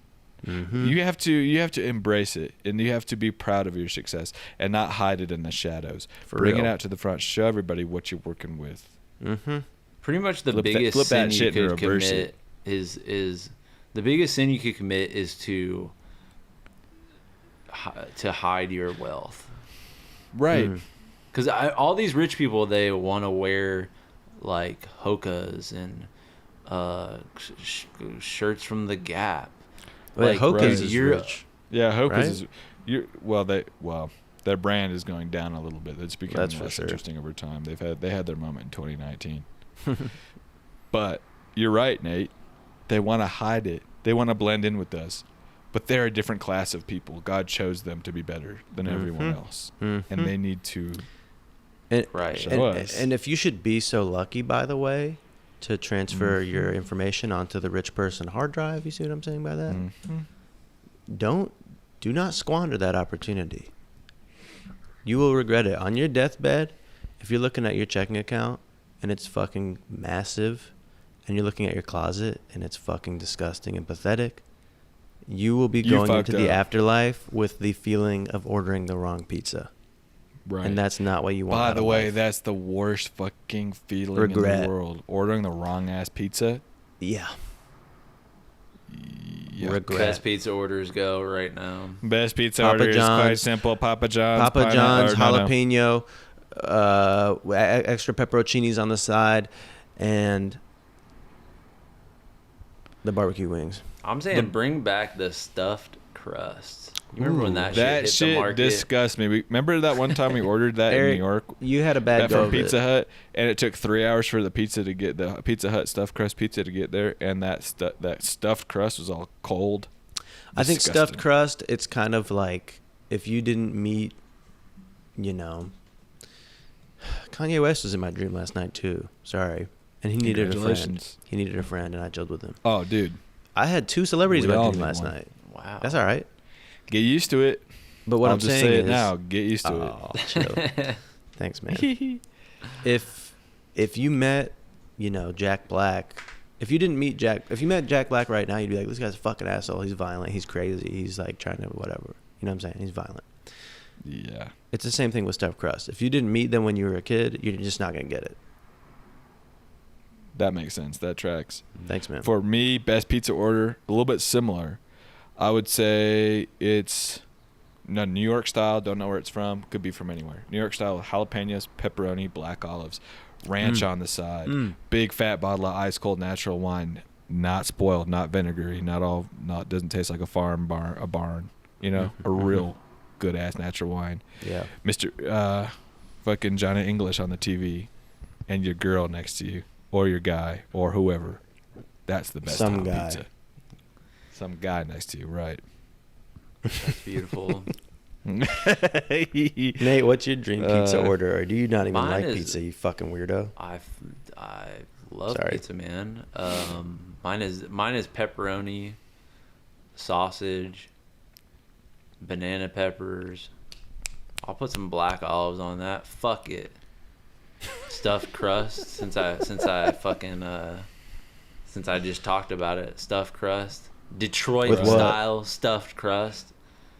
Mm-hmm. You have to embrace it, and you have to be proud of your success and not hide it in the shadows. For Bring real. it out to the front. Show everybody what you're working with. Mm-hmm. Pretty much the Flip that- biggest flip that sin you shit and could reverse commit it. is the biggest sin you could commit is to hide your wealth. Right. Because all these rich people, they want to wear like Hokas and shirts from the Gap. Wait, Hoka's right. is you're- rich. Yeah, Hoka's Right? is their brand is going down a little bit. It's becoming That's for less sure. interesting over time. They had their moment in 2019. But you're right, Nate. They want to hide it. They want to blend in with us. But they're a different class of people. God chose them to be better than everyone else. And they need to And, Right. show and, us. and if you should be so lucky, by the way, to transfer your information onto the rich person hard drive, you see what I'm saying by that? Do not squander that opportunity. You will regret it on your deathbed. If you're looking at your checking account and it's fucking massive, and you're looking at your closet and it's fucking disgusting and pathetic, you will be You going fucked into the up. afterlife with the feeling of ordering the wrong pizza. Right. And that's not what you want. By out the of way, life. that's the worst fucking feeling in Regret. the world. Ordering the wrong ass pizza. Yeah. Yeah. Regret. Best pizza orders go right now. Best pizza Papa order is quite John's. simple. Papa John's. Papa John's, or no. jalapeno, extra pepperoncinis on the side, and the barbecue wings. I'm saying bring back the stuffed crusts. You remember when that shit That hit the shit market? disgusts me. Remember that one time we ordered that in Eric, New York? You had a bad That go from of Pizza it. Hut, and it took 3 hours for the Pizza Hut stuffed crust pizza to get there, and that stuffed crust was all cold. I think Disgusting. stuffed crust, it's kind of like if you didn't meet, Kanye West was in my dream last night too. Sorry. And he needed a friend. Congratulations. He needed a friend, and I chilled with him. Oh, dude, I had 2 celebrities in We my all dream need last one. night. Wow. That's all right. get used to it. But what I'll I'm just saying say is, it now. Get used to oh, chill. Thanks, man. If you met, Jack Black, if you met Jack Black right now, you'd be like, this guy's a fucking asshole. He's violent. He's crazy. He's like trying to whatever. You know what I'm saying? He's violent. it. Yeah. It's the same thing with stuffed crust. If you didn't meet them when you were a kid, you're just not gonna get it. That makes sense. That tracks. Thanks, man. For me, best pizza order, a little bit similar. I would say it's New York style. Don't know where it's from. Could be from anywhere. New York style, jalapenos, pepperoni, black olives, ranch on the side, big fat bottle of ice cold natural wine, not spoiled, not vinegary, not doesn't taste like a barn. A real good ass natural wine. Yeah. Mr. Fucking Johnny English on the TV, and your girl next to you, or your guy, or whoever. That's the best Some hot guy. pizza. Some guy next to you, right? That's beautiful. Nate, what's your dream pizza order? Or do you not even mine like is- pizza, you fucking weirdo? I love Sorry. pizza, man. Mine is pepperoni, sausage, banana peppers. I'll put some black olives on that. Fuck it. Stuffed crust. Since I just talked about it, stuffed crust. Detroit With what? style stuffed crust.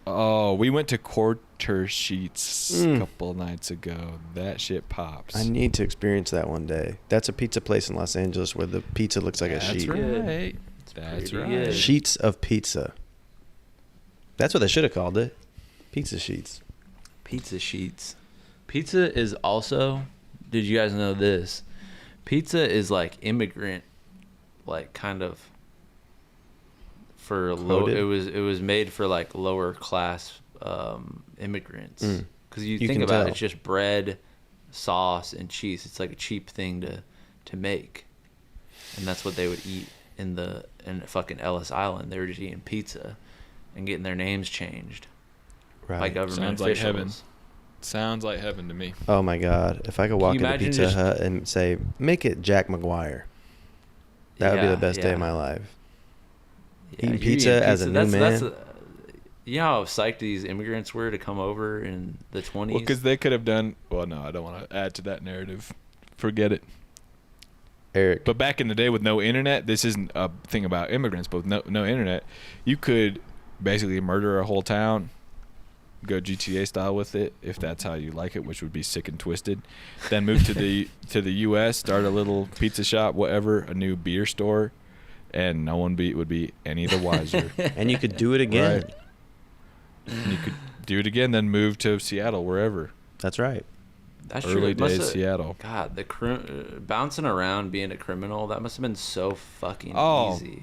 Oh, we went to Quarter Sheets a couple nights ago. That shit pops. I need to experience that one day. That's a pizza place in Los Angeles where the pizza looks like a That's sheet. right. That's pretty right. good. Sheets of pizza. That's what they should have called it. Pizza sheets. Pizza sheets. Pizza is also, did you guys know this? Pizza is like immigrant, like kind of for low. Coded? It was made for like lower class immigrants. Because you You think can about tell. it, it's just bread, sauce, and cheese. It's like a cheap thing to make, and that's what they would eat in fucking Ellis Island. They were just eating pizza and getting their names changed by Right. government Sounds like officials. heaven. Sounds like heaven to me. Oh my God. If I could walk you into imagine Pizza just- Hut and say, make it Jack McGuire, that would be Yeah, the best day yeah. of my life. Yeah, Eating you're pizza as a new man. You know how psyched these immigrants were to come over in the 20s? Well, because they could have done. Well, no, I don't want to add to that narrative. Forget it. Eric. But back in the day with no internet, this isn't a thing about immigrants, but with no internet, you could basically murder a whole town, go GTA style with it, if that's how you like it, which would be sick and twisted. Then move to the U.S., start a little pizza shop, whatever, a new beer store, and no one would be any the wiser. And you could do it again. Right. And you could do it again, then move to Seattle, wherever. That's right. That's Early true. days Seattle. God, bouncing around being a criminal, that must have been so fucking easy.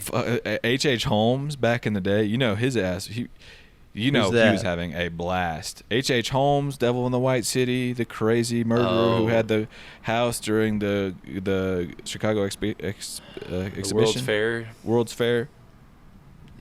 H.H. Holmes back in the day, you know his ass. He was having a blast. H.H. Holmes, Devil in the White City, the crazy murderer who had the house during the Chicago exhibition. The World's Fair.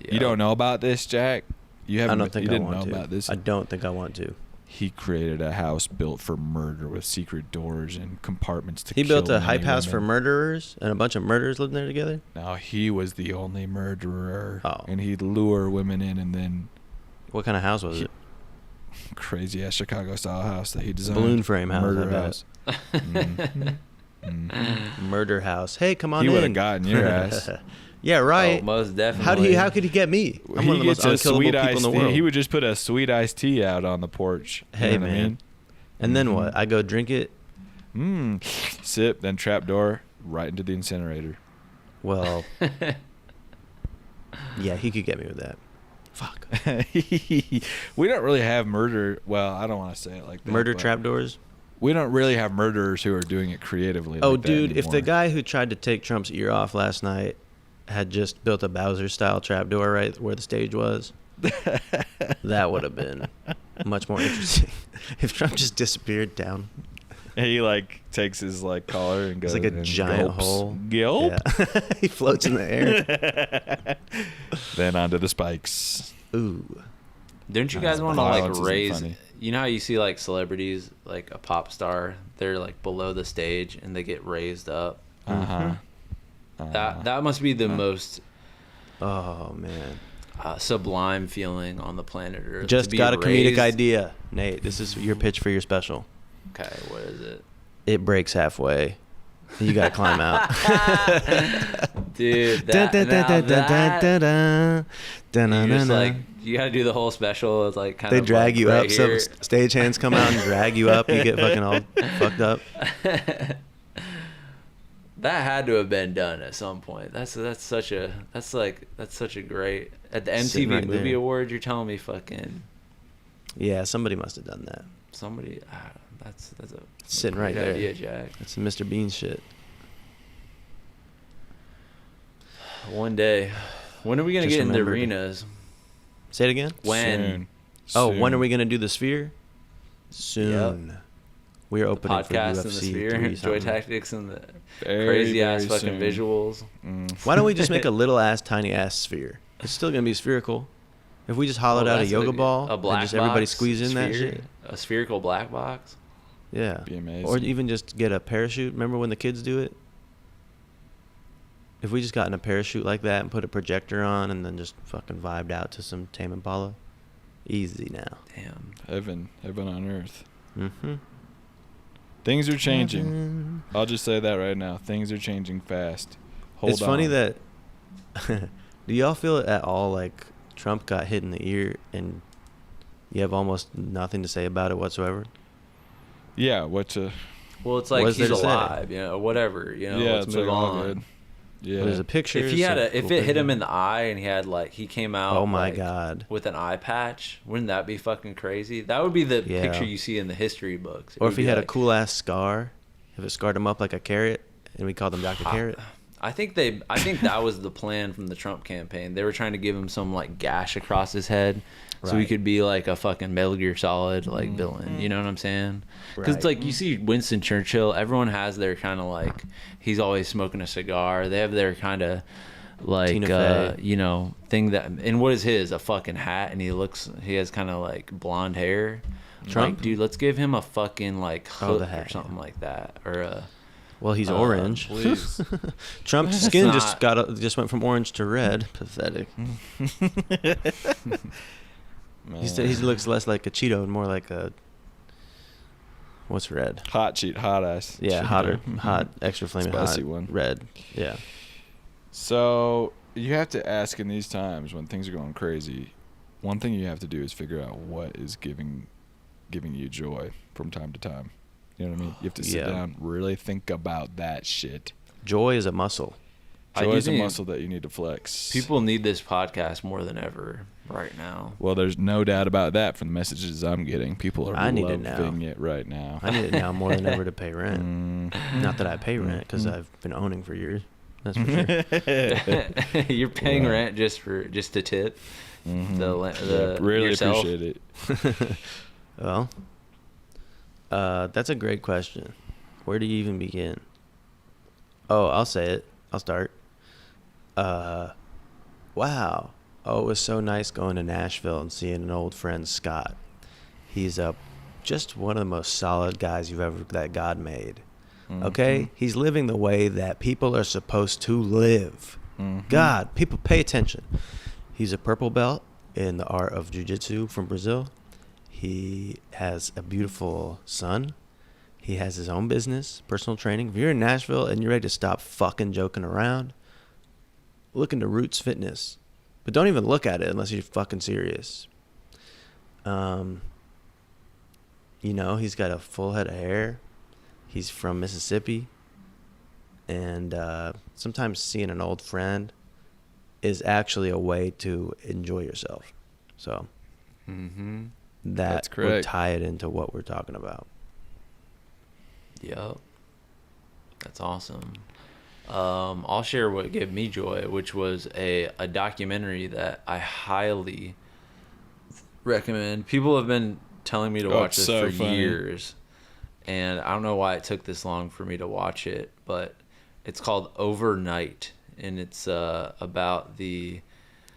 Yep. You don't know about this, Jack? You haven't. I don't think you I didn't want know to. about this. I don't think I want to. He created a house built for murder with secret doors and compartments to He kill built a many hype house for women. murderers, and a bunch of murderers living there together? No, he was the only murderer. Oh. And he'd lure women in and then What kind of house was it? crazy ass Chicago style house that he designed. Balloon frame house, Murder I bet. house. Mhm. Mhm. Murder house. Hey, come on He in. would have gotten your ass. Yeah, right. Oh, most definitely. How could he get me? I'm one of the most unkillable people in the world. He would just put a sweet iced tea out on the porch. You Hey, know what I man. mean? And then what? I go drink it? Sip, then trap door right into the incinerator. Well, yeah, he could get me with that. Fuck. We don't really have murder. Well, I don't want to say it like that. Murder but trapdoors? We don't really have murderers who are doing it creatively. Oh, like that dude, if the anymore. guy who tried to take Trump's ear off last night had just built a Bowser-style trapdoor right where the stage was, that would have been much more interesting. If Trump just disappeared down. He like takes his like collar and goes. It's like a and giant gulps. hole. Gulp. Yeah. He floats in the air. Then onto the spikes. Ooh. Don't you Nah, guys want to violence like isn't raise? funny. You know how you see like celebrities, like a pop star, they're like below the stage and they get raised up. That must be the most Oh, man. sublime feeling on the planet Earth. Just to be got a comedic raised- idea. Nate, this is your pitch for your special. Okay, what is it? It breaks halfway. You got to climb out. Dude, Dun, that, dun, now dun, dun, that dun, dun, dun, dun, you just dun, like dun. you got to do the whole special. It's like kind They of drag like you right up. Some here. stagehands come out and drag you up. You get fucking all fucked up. That had to have been done at some point. That's such a great at the Sitting MTV right Movie there. Awards. You're telling me fucking Yeah, somebody must have done that. somebody. That's a Sitting right great there. idea, Jack. That's some Mr. Bean shit. One day, when are we gonna Just get in the remembered. arenas? Say it again. When? Oh, Soon. when are we gonna do the Sphere? Soon. We are opening for Podcast in the UFC Sphere, 3 Joy something. Tactics, and the Very, crazy ass very fucking soon. visuals. Why don't we just make a little ass, tiny ass sphere? It's still gonna be spherical. If we just hollowed out a that's yoga ball a black and just everybody box squeeze in that sphere, shit. a spherical black box. Yeah. Be amazing. Or even just get a parachute. Remember when the kids do it? If we just got in a parachute like that and put a projector on and then just fucking vibed out to some Tame Impala, easy now. Damn. Heaven on earth. Mm-hmm. Things are changing. I'll just say that right now. Things are changing fast. Hold It's funny on. that. Do y'all feel at all like Trump got hit in the ear and you have almost nothing to say about it whatsoever? Yeah, what to... Well, it's like What is there he's to say? alive, you know, whatever, you know. yeah, let's it's move like all on. good. Yeah. There's a picture. If he had some if cool it hit him picture. in the eye and he had like he came out Oh my like, God. with an eye patch, wouldn't that be fucking crazy? That would be the Yeah. picture you see in the history books. It Or would if he be had a like- cool ass scar, if it scarred him up like a carrot, and we called him Dr. Carrot. I think that was the plan from the Trump campaign. They were trying to give him some like gash across his head, so he Right. could be like a fucking Metal Gear Solid like villain. You know what I'm saying? Because it's Right. like you see Winston Churchill. Everyone has their kind of like he's always smoking a cigar. They have their kind of like Tina Fey. you know thing that. And what is his? A fucking hat, and he has kind of like blonde hair. Trump? Like, dude, let's give him a fucking like Oh, hook the or hat, something like that, or a. Well, he's orange. Please. Trump's It's skin not. just went from orange to red. Pathetic. He looks less like a Cheeto and more like a, what's red? Hot ice. Yeah, Cheeto. hot, extra flaming Spicy hot one. red. Yeah. So you have to ask in these times when things are going crazy. One thing you have to do is figure out what is giving you joy from time to time. You know what I mean? You have to sit down, really think about that shit. Joy is a muscle. Joy is a muscle that you need to flex. People need this podcast more than ever right now. Well, there's no doubt about that from the messages I'm getting. People are I need loving it right now. I need it now more than ever to pay rent. Not that I pay rent, because I've been owning for years. That's for sure. You're paying rent just to tip. Really yourself. appreciate it. Well, that's a great question. Where do you even begin? Oh, I'll say it. I'll start. Wow. Oh, it was so nice going to Nashville and seeing an old friend, Scott. He's just one of the most solid guys that God made. Okay? He's living the way that people are supposed to live. God, people pay attention. He's a purple belt in the art of jiu-jitsu from Brazil. He has a beautiful son. He has his own business, personal training. If you're in Nashville and you're ready to stop fucking joking around, look into Roots Fitness. But don't even look at it unless you're fucking serious. He's got a full head of hair. He's from Mississippi. And sometimes seeing an old friend is actually a way to enjoy yourself. So that would tie it into what we're talking about. Yep. That's awesome. I'll share what gave me joy, which was a documentary that I highly recommend. People have been telling me to watch this for years, and I don't know why it took this long for me to watch it, but it's called Overnight, and it's about the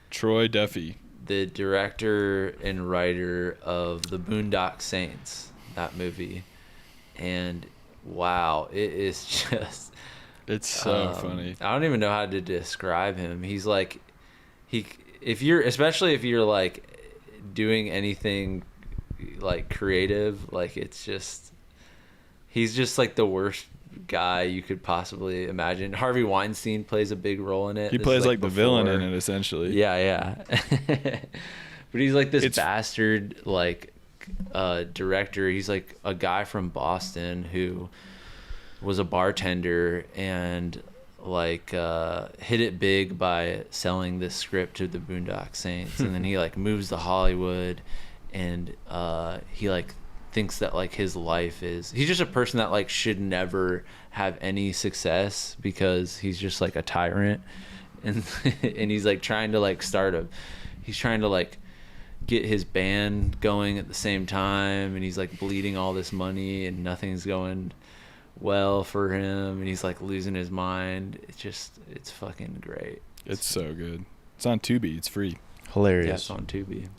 Troy Duffy, the director and writer of The Boondock Saints, that movie. And wow, it is just... It's so funny. I don't even know how to describe him. He's like... Especially if you're like doing anything like creative, like it's just... He's just like the worst guy you could possibly imagine. Harvey Weinstein plays a big role in it. He plays like the villain in it, essentially. Yeah. But he's like this bastard, like, director. He's like a guy from Boston who was a bartender and like hit it big by selling this script to the Boondock Saints. And then he like moves to Hollywood, and he like thinks that like his life is, he's just a person that like should never have any success because he's just like a tyrant. And and he's like trying to like he's trying to like get his band going at the same time, and he's like bleeding all this money and nothing's going well for him, and he's like losing his mind. It's fucking great. It's so good. It's on Tubi. It's free. Hilarious. Yeah, it's on Tubi.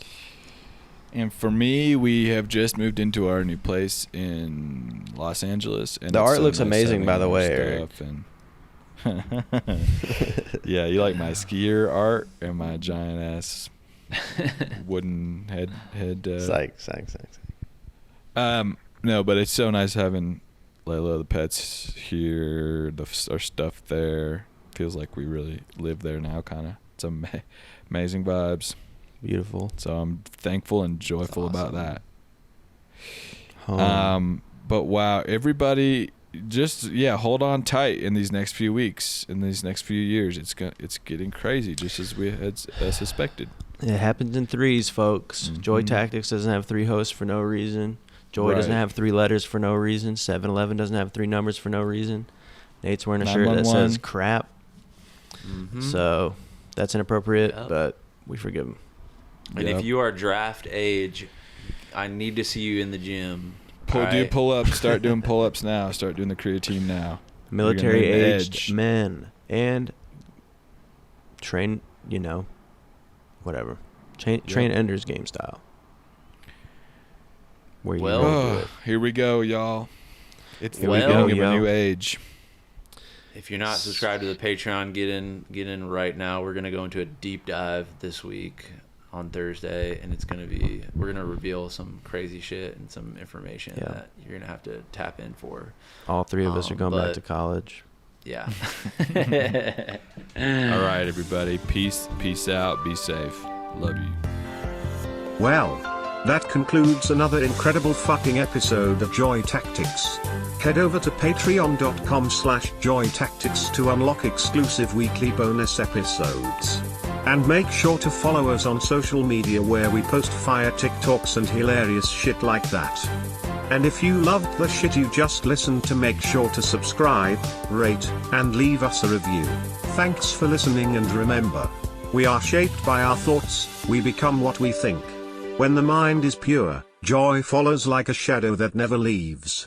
And for me, we have just moved into our new place in Los Angeles, and the art so looks nice amazing, by the way, Eric. And yeah, you like my skier art and my giant ass wooden head. Psych. No, but it's so nice having Layla, the pets here, our stuff there. Feels like we really live there now, kind of. It's amazing vibes. Beautiful. So I'm thankful and joyful about that. Home. But wow, everybody, just hold on tight in these next few weeks, in these next few years. It's getting crazy, just as we had suspected. It happens in threes, folks. Joy Tactics doesn't have 3 hosts for no reason. Joy doesn't have 3 letters for no reason. 7-Eleven doesn't have 3 numbers for no reason. Nate's wearing a shirt that says crap. So that's inappropriate, but we forgive him. And if you are draft age, I need to see you in the gym. Do pull-ups. Start doing pull-ups now. Start doing the creatine now. Military-aged men. And train, whatever. Train Ender's Game style. Here we go, y'all. It's the Well, beginning of a new age. If you're not subscribed to the Patreon, get in right now. We're going to go into a deep dive this week on Thursday, and we're gonna reveal some crazy shit and some information that you're gonna have to tap in for. All three of us are going back to college. Yeah. All right, everybody. Peace out. Be safe. Love you. Well, that concludes another incredible fucking episode of Joy Tactics. Head over to patreon.com/joytactics to unlock exclusive weekly bonus episodes. And make sure to follow us on social media where we post fire TikToks and hilarious shit like that. And if you loved the shit you just listened to, make sure to subscribe, rate, and leave us a review. Thanks for listening, and remember, we are shaped by our thoughts, we become what we think. When the mind is pure, joy follows like a shadow that never leaves.